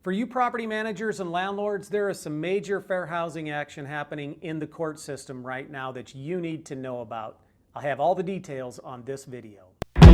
For you property managers and landlords, there is some major fair housing action happening in the court system right now that you need to know about. I'll have all the details on this video. Hey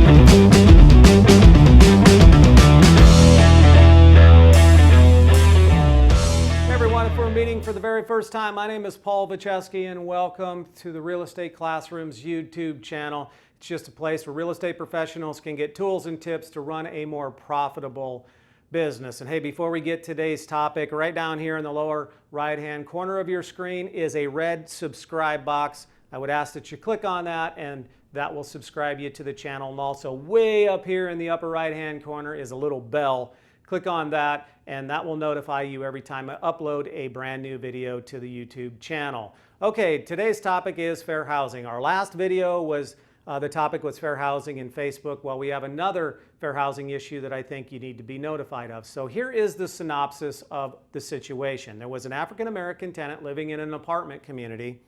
everyone, if we're meeting for the very first time, my name is Paul Vojchehoske and welcome to the Real Estate Classroom's YouTube channel. It's just a place where real estate professionals can get tools and tips to run a more profitable business. And hey, before we get today's topic, right down here in the lower right-hand corner of your screen is a red subscribe box. I would ask that you click on that and that will subscribe you to the channel. And also way up here in the upper right-hand corner is a little bell. Click on that and that will notify you every time I upload a brand new video to the YouTube channel. Okay, today's topic is fair housing. Our last video was the topic was fair housing in Facebook. Well, we have another fair housing issue that I think you need to be notified of. So here is the synopsis of the situation. There was an African-American tenant living in an apartment community,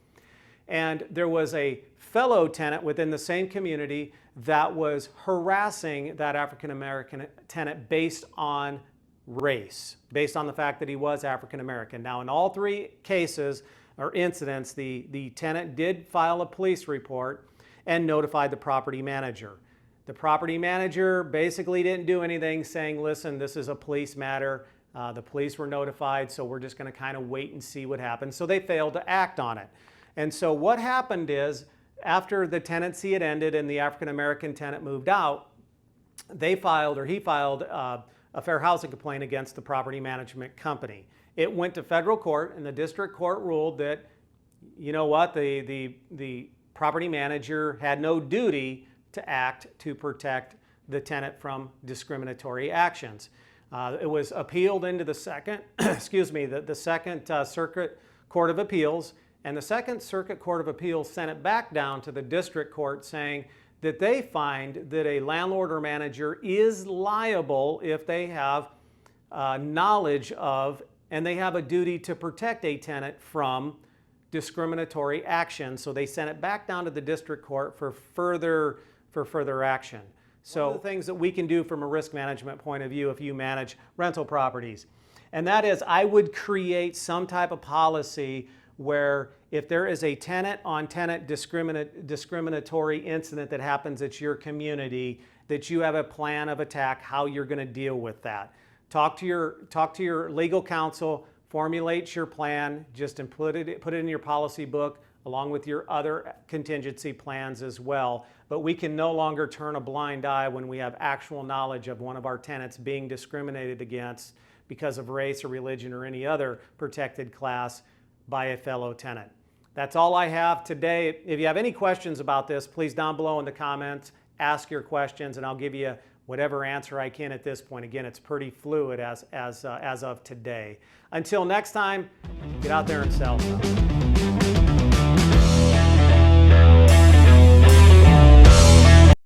and there was a fellow tenant within the same community that was harassing that African-American tenant based on race, based on the fact that he was African-American. Now, in all three cases or incidents, the tenant did file a police report and notified the property manager. The property manager basically didn't do anything, saying, listen, this is a police matter. The police were notified, so we're just going to kind of wait and see what happens. So they failed to act on it. And so what happened is, after the tenancy had ended and the African-American tenant moved out, he filed a fair housing complaint against the property management company. It went to federal court, and the district court ruled that, you know what, the property manager had no duty to act to protect the tenant from discriminatory actions. It was appealed into the second, the Second Circuit Court of Appeals, and the Second Circuit Court of Appeals sent it back down to the district court saying that they find that a landlord or manager is liable if they have knowledge of and they have a duty to protect a tenant from discriminatory action. So they sent it back down to the district court for further action. So one of the things that we can do from a risk management point of view if you manage rental properties, and that is I would create some type of policy where if there is a tenant-on-tenant discriminatory incident that happens at your community, that you have a plan of attack, how you're going to deal with that. Talk to your legal counsel, formulate your plan, just put it in your policy book along with your other contingency plans as well. But we can no longer turn a blind eye when we have actual knowledge of one of our tenants being discriminated against because of race or religion or any other protected class by a fellow tenant. That's all I have today. If you have any questions about this, please down below in the comments, ask your questions and I'll give you whatever answer I can at this point. Again, it's pretty fluid as of today. Until next time, get out there and sell some.